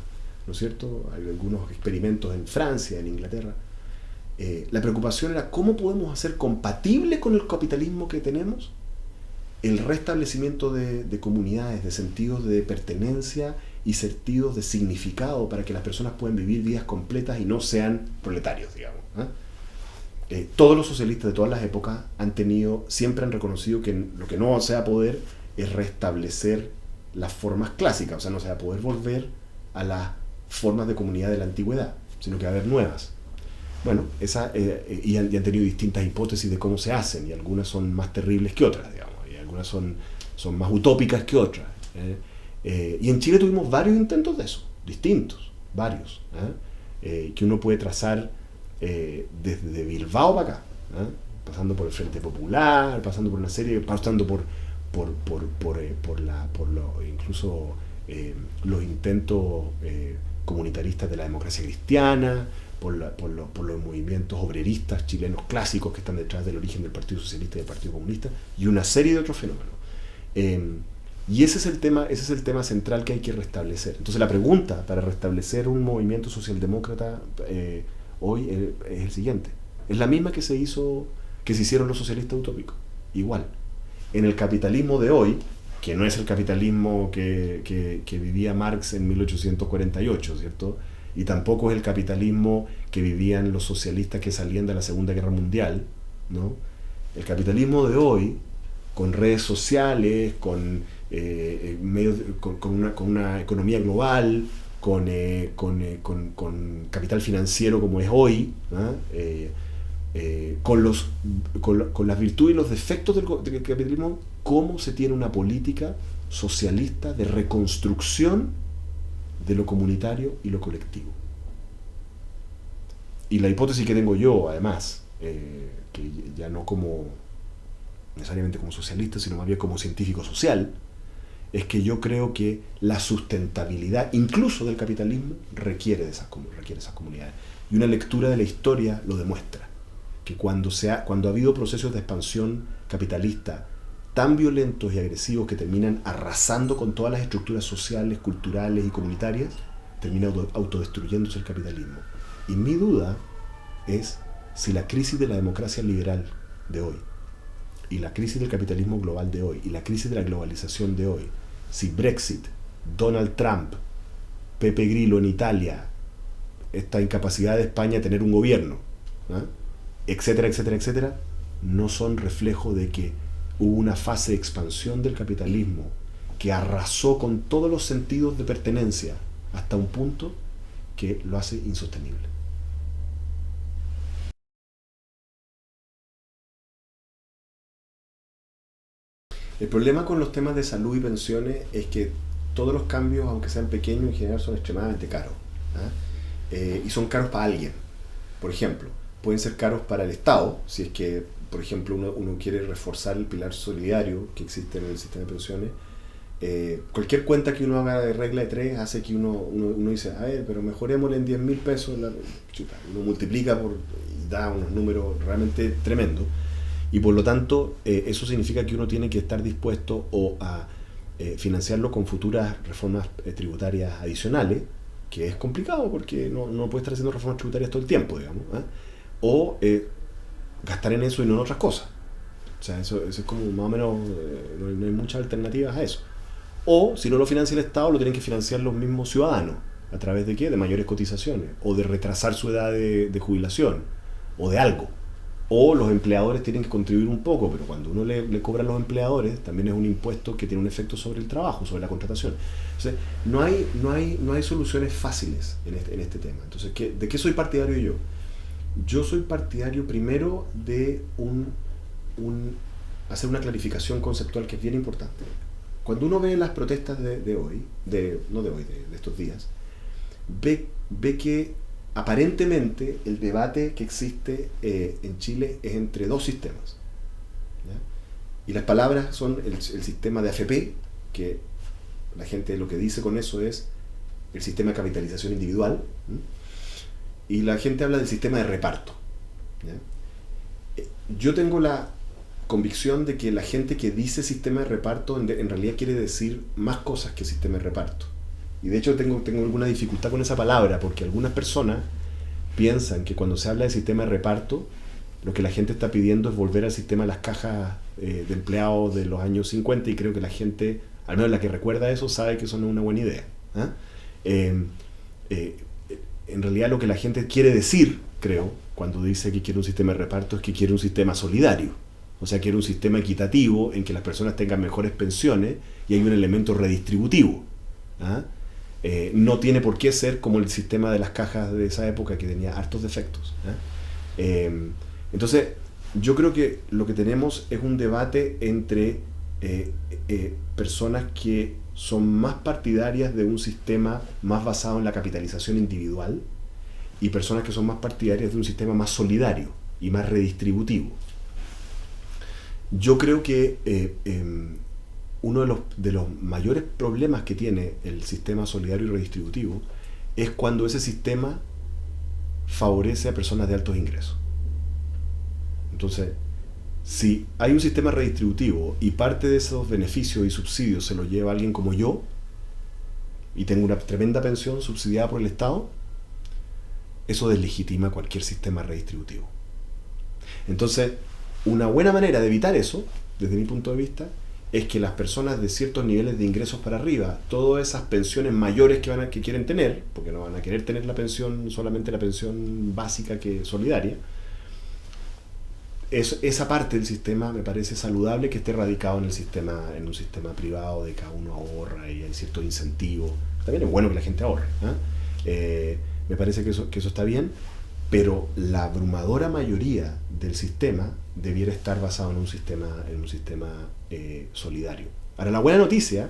¿no es cierto?, hay algunos experimentos en Francia, en Inglaterra. La preocupación era cómo podemos hacer compatible con el capitalismo que tenemos el restablecimiento de comunidades, de sentidos de pertenencia y sentidos de significado para que las personas puedan vivir vidas completas y no sean proletarios, digamos. Todos los socialistas de todas las épocas siempre han reconocido que lo que no se va a poder es restablecer las formas clásicas, o sea, no se va a poder volver a las formas de comunidad de la antigüedad, sino que va a haber nuevas. Bueno, y han tenido distintas hipótesis de cómo se hacen, y algunas son más terribles que otras, digamos, y algunas son más utópicas que otras. Y en Chile tuvimos varios intentos de eso, distintos, varios, que uno puede trazar desde Bilbao para acá, pasando por el Frente Popular, pasando por una serie, pasando por incluso los intentos comunitaristas de la democracia cristiana, por los movimientos obreristas chilenos clásicos que están detrás del origen del Partido Socialista y del Partido Comunista, y una serie de otros fenómenos. Y ese es el tema central que hay que restablecer. Entonces la pregunta para restablecer un movimiento socialdemócrata hoy es el siguiente. Es la misma que se hicieron los socialistas utópicos. Igual. En el capitalismo de hoy, que no es el capitalismo que vivía Marx en 1848, ¿cierto?, y tampoco es el capitalismo que vivían los socialistas que salían de la Segunda Guerra Mundial, ¿no? El capitalismo de hoy, con redes sociales, con una economía global, con capital financiero como es hoy, con las virtudes y los defectos del capitalismo, cómo se tiene una política socialista de reconstrucción de lo comunitario y lo colectivo. Y la hipótesis que tengo yo, además, que ya no necesariamente como socialista, sino más bien como científico social, es que yo creo que la sustentabilidad, incluso del capitalismo, requiere esas comunidades. Y una lectura de la historia lo demuestra, que cuando ha habido procesos de expansión capitalista tan violentos y agresivos que terminan arrasando con todas las estructuras sociales, culturales y comunitarias, termina autodestruyéndose el capitalismo. Y mi duda es si la crisis de la democracia liberal de hoy, y la crisis del capitalismo global de hoy, y la crisis de la globalización de hoy, si Brexit, Donald Trump, Pepe Grillo en Italia, esta incapacidad de España de tener un gobierno, etcétera, etcétera, etcétera, no son reflejo de que hubo una fase de expansión del capitalismo que arrasó con todos los sentidos de pertenencia hasta un punto que lo hace insostenible. El problema con los temas de salud y pensiones es que todos los cambios, aunque sean pequeños, en general son extremadamente caros. Y son caros para alguien. Por ejemplo, pueden ser caros para el Estado, si es que, por ejemplo, uno quiere reforzar el pilar solidario que existe en el sistema de pensiones. Cualquier cuenta que uno haga de regla de 3 hace que uno dice, a ver, pero mejorémosle en 10.000 pesos, uno multiplica y da unos números realmente tremendos. Y por lo tanto, eso significa que uno tiene que estar dispuesto a financiarlo con futuras reformas tributarias adicionales, que es complicado porque no puede estar haciendo reformas tributarias todo el tiempo, digamos, o gastar en eso y no en otras cosas. O sea, eso es como más o menos, no hay muchas alternativas a eso. O, si no lo financia el Estado, lo tienen que financiar los mismos ciudadanos. ¿A través de qué? De mayores cotizaciones, o de retrasar su edad de jubilación, o de algo. O los empleadores tienen que contribuir un poco, pero cuando uno le cobra a los empleadores, también es un impuesto que tiene un efecto sobre el trabajo, sobre la contratación. Entonces, no hay soluciones fáciles en este tema. Entonces, ¿de qué soy partidario yo? Yo soy partidario primero de hacer una clarificación conceptual que es bien importante. Cuando uno ve las protestas de hoy, de estos días, ve ve que aparentemente el debate que existe en Chile es entre dos sistemas, ¿ya? Y las palabras son el sistema de AFP, que la gente lo que dice con eso es el sistema de capitalización individual, ¿sí? Y la gente habla del sistema de reparto, ¿ya? Yo tengo la convicción de que la gente que dice sistema de reparto en realidad quiere decir más cosas que sistema de reparto. Y de hecho tengo alguna dificultad con esa palabra, porque algunas personas piensan que cuando se habla de sistema de reparto, lo que la gente está pidiendo es volver al sistema de las cajas de empleados de los años 50, y creo que la gente, al menos la que recuerda eso, sabe que eso no es una buena idea, ¿eh? En realidad lo que la gente quiere decir, creo, cuando dice que quiere un sistema de reparto, es que quiere un sistema solidario. O sea, quiere un sistema equitativo en que las personas tengan mejores pensiones y hay un elemento redistributivo, ¿ah? No tiene por qué ser como el sistema de las cajas de esa época, que tenía hartos defectos, ¿eh? Entonces, yo creo que lo que tenemos es un debate entre personas que son más partidarias de un sistema más basado en la capitalización individual y personas que son más partidarias de un sistema más solidario y más redistributivo. Yo creo que uno de los mayores problemas que tiene el sistema solidario y redistributivo es cuando ese sistema favorece a personas de altos ingresos. Entonces, si hay un sistema redistributivo y parte de esos beneficios y subsidios se lo lleva alguien como yo, y tengo una tremenda pensión subsidiada por el Estado, eso deslegitima cualquier sistema redistributivo. Entonces, una buena manera de evitar eso, desde mi punto de vista, es que las personas de ciertos niveles de ingresos para arriba, todas esas pensiones mayores que quieren tener, porque no van a querer tener la pensión, solamente la pensión básica que solidaria, esa parte del sistema me parece saludable que esté radicado en un sistema privado de cada uno ahorra y hay ciertos incentivos. También es bueno que la gente ahorre, ¿eh? Me parece que eso está bien, pero la abrumadora mayoría del sistema debiera estar basado en un sistema solidario. Ahora, la buena noticia,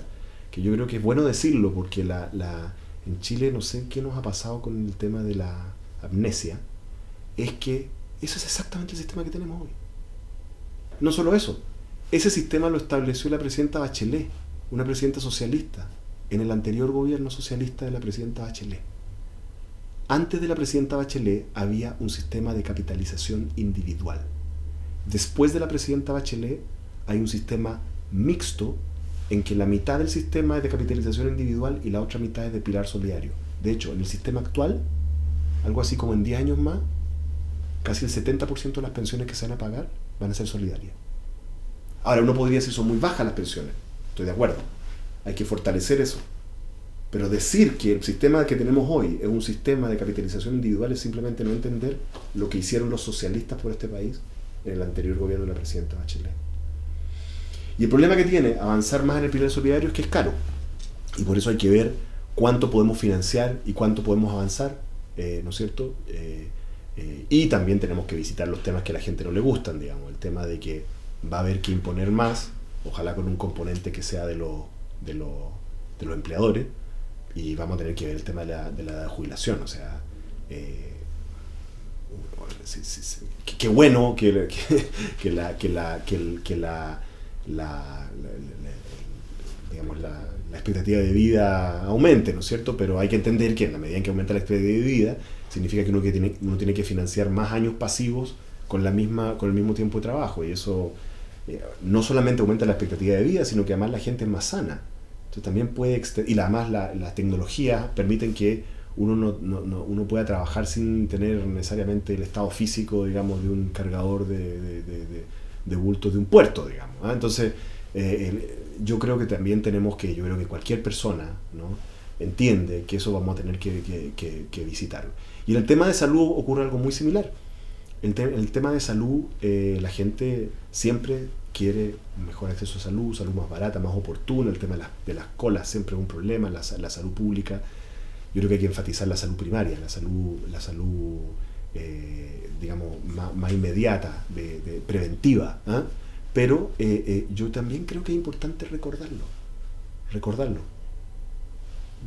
que yo creo que es bueno decirlo, porque en Chile no sé qué nos ha pasado con el tema de la amnesia, es que eso es exactamente el sistema que tenemos hoy. No solo eso, ese sistema lo estableció la presidenta Bachelet, una presidenta socialista, en el anterior gobierno socialista de la presidenta Bachelet. Antes de la presidenta Bachelet había un sistema de capitalización individual. Después de la presidenta Bachelet hay un sistema mixto en que la mitad del sistema es de capitalización individual y la otra mitad es de pilar solidario. De hecho, en el sistema actual, algo así como en 10 años más, casi el 70% de las pensiones que se van a pagar van a ser solidarias. Ahora, uno podría decir son muy bajas las pensiones, estoy de acuerdo, hay que fortalecer eso. Pero decir que el sistema que tenemos hoy es un sistema de capitalización individual es simplemente no entender lo que hicieron los socialistas por este país en el anterior gobierno de la presidenta Bachelet. Y el problema que tiene avanzar más en el pilar solidario es que es caro. Y por eso hay que ver cuánto podemos financiar y cuánto podemos avanzar, ¿no es cierto? Y también tenemos que visitar los temas que a la gente no le gustan, digamos, el tema de que va a haber que imponer más, ojalá con un componente que sea de los empleadores, y vamos a tener que ver el tema de la edad de jubilación, o sea, qué bueno que la expectativa de vida aumente, ¿no es cierto? Pero hay que entender que en la medida en que aumenta la expectativa de vida, significa que uno tiene que financiar más años pasivos con el mismo tiempo de trabajo, y eso no solamente aumenta la expectativa de vida, sino que además la gente es más sana. Entonces también puede y además las tecnologías permiten que uno pueda trabajar sin tener necesariamente el estado físico, digamos, de un cargador de bultos de un puerto, digamos, ¿eh? Entonces yo creo que también yo creo que cualquier persona, ¿no?, entiende que eso vamos a tener que visitarlo. Y en el tema de salud ocurre algo muy similar. El tema de salud, la gente siempre quiere mejor acceso a salud más barata, más oportuna. El tema de las colas siempre es un problema, la salud pública. Yo creo que hay que enfatizar la salud primaria, la salud digamos, más inmediata, preventiva, ¿eh? Pero yo también creo que es importante recordarlo.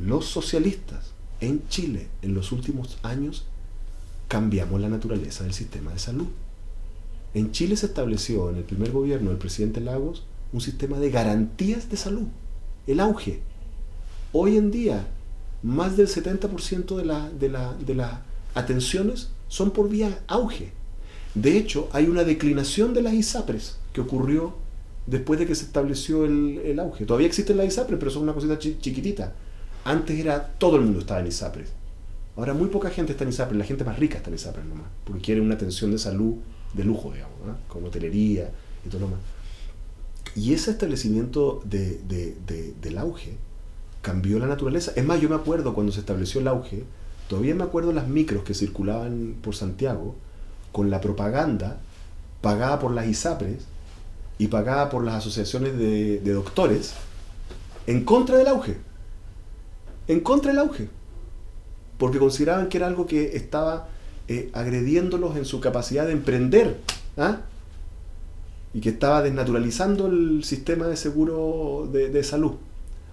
Los socialistas en Chile, en los últimos años, cambiamos la naturaleza del sistema de salud. En Chile se estableció en el primer gobierno del presidente Lagos un sistema de garantías de salud, el auge. Hoy en día, más del 70% de las atenciones son por vía auge. De hecho, hay una declinación de las ISAPRES que ocurrió después de que se estableció el auge. Todavía existen las ISAPRES, pero son una cosita chiquitita. Antes todo el mundo estaba en ISAPRES. Ahora muy poca gente está en ISAPRES, la gente más rica está en ISAPRES nomás, porque quieren una atención de salud de lujo, digamos, ¿no? Con hotelería y todo lo más. Y ese establecimiento del auge cambió la naturaleza. Es más, yo me acuerdo cuando se estableció el auge, todavía me acuerdo las micros que circulaban por Santiago con la propaganda pagada por las ISAPRES y pagada por las asociaciones de doctores en contra del auge. En contra del auge. Porque consideraban que era algo que estaba agrediéndolos en su capacidad de emprender, ¿ah? Y que estaba desnaturalizando el sistema de seguro de salud.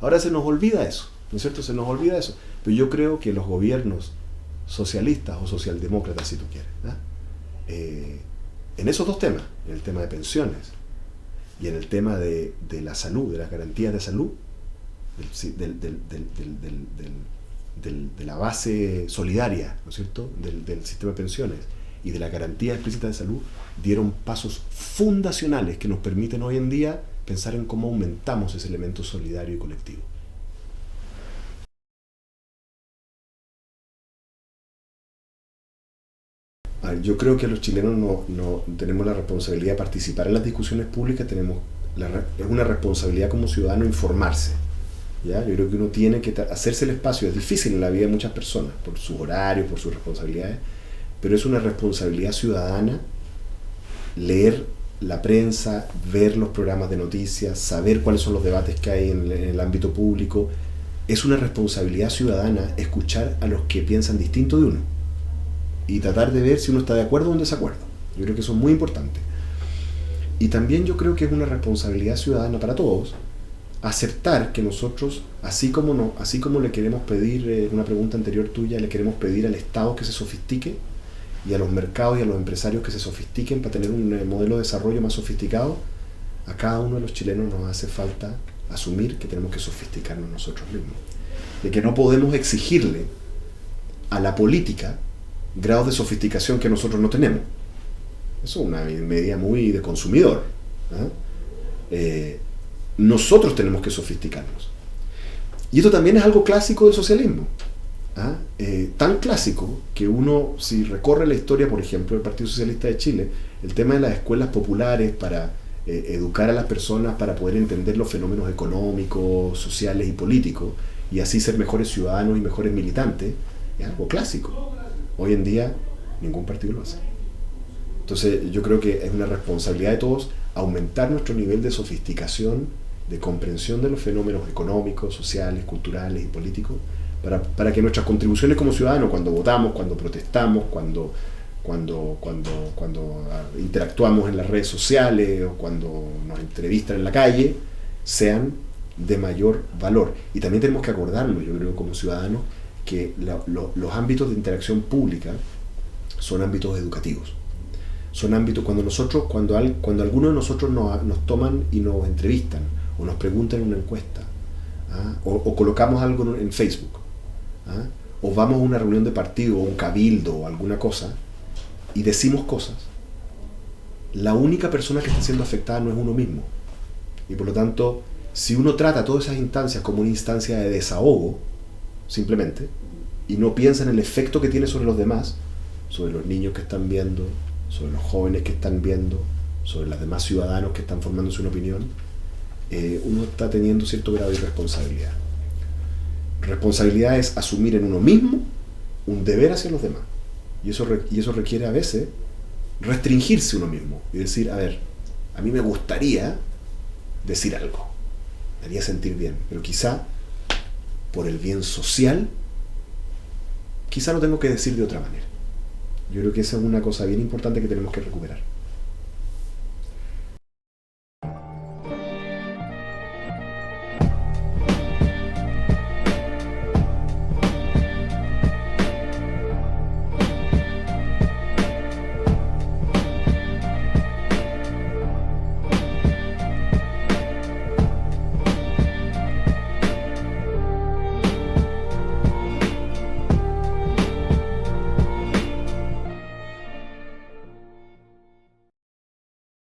Ahora se nos olvida eso, ¿no es cierto? Se nos olvida eso. Pero yo creo que los gobiernos socialistas o socialdemócratas, si tú quieres, ¿ah? En esos dos temas, en el tema de pensiones y en el tema de la salud, de las garantías de salud, de la base solidaria, ¿no es cierto?, del sistema de pensiones y de la garantía explícita de salud, dieron pasos fundacionales que nos permiten hoy en día pensar en cómo aumentamos ese elemento solidario y colectivo. A ver, yo creo que los chilenos no tenemos la responsabilidad de participar en las discusiones públicas, es una responsabilidad como ciudadano informarse. ¿Ya? Yo creo que uno tiene que hacerse el espacio. Es difícil en la vida de muchas personas, por sus horarios, por sus responsabilidades, pero es una responsabilidad ciudadana leer la prensa, ver los programas de noticias, saber cuáles son los debates que hay en el ámbito público. Es una responsabilidad ciudadana escuchar a los que piensan distinto de uno y tratar de ver si uno está de acuerdo o en desacuerdo. Yo creo que eso es muy importante. Y también yo creo que es una responsabilidad ciudadana para todos aceptar que nosotros, así como le queremos pedir, una pregunta anterior tuya, le queremos pedir al Estado que se sofistique y a los mercados y a los empresarios que se sofistiquen para tener un modelo de desarrollo más sofisticado, a cada uno de los chilenos nos hace falta asumir que tenemos que sofisticarnos nosotros mismos. De que no podemos exigirle a la política grados de sofisticación que nosotros no tenemos. Eso es una medida muy de consumidor, ¿eh? Nosotros tenemos que sofisticarnos. Y esto también es algo clásico del socialismo. ¿Ah? Tan clásico que uno, si recorre la historia, por ejemplo, del Partido Socialista de Chile, el tema de las escuelas populares para educar a las personas para poder entender los fenómenos económicos, sociales y políticos, y así ser mejores ciudadanos y mejores militantes, es algo clásico. Hoy en día, ningún partido lo hace. Entonces, yo creo que es una responsabilidad de todos aumentar nuestro nivel de sofisticación, de comprensión de los fenómenos económicos, sociales, culturales y políticos, para que nuestras contribuciones como ciudadanos, cuando votamos, cuando protestamos, cuando interactuamos en las redes sociales o cuando nos entrevistan en la calle, sean de mayor valor. Y también tenemos que acordarnos, yo creo, como ciudadanos, que los ámbitos de interacción pública son ámbitos educativos. Son ámbitos cuando algunos de nosotros nos toman y nos entrevistan o nos preguntan en una encuesta, ¿ah? o colocamos algo en Facebook, ¿ah? o vamos a una reunión de partido o un cabildo o alguna cosa y decimos cosas, la única persona que está siendo afectada no es uno mismo. Y por lo tanto, si uno trata todas esas instancias como una instancia de desahogo, simplemente, y no piensa en el efecto que tiene sobre los demás, sobre los niños que están viendo, sobre los jóvenes que están viendo, sobre los demás ciudadanos que están formándose una opinión, uno está teniendo cierto grado de irresponsabilidad. Responsabilidad es asumir en uno mismo un deber hacia los demás. Y eso requiere a veces restringirse uno mismo y decir, a ver, a mí me gustaría decir algo, me haría sentir bien, pero quizá por el bien social, quizá lo tengo que decir de otra manera. Yo creo que esa es una cosa bien importante que tenemos que recuperar.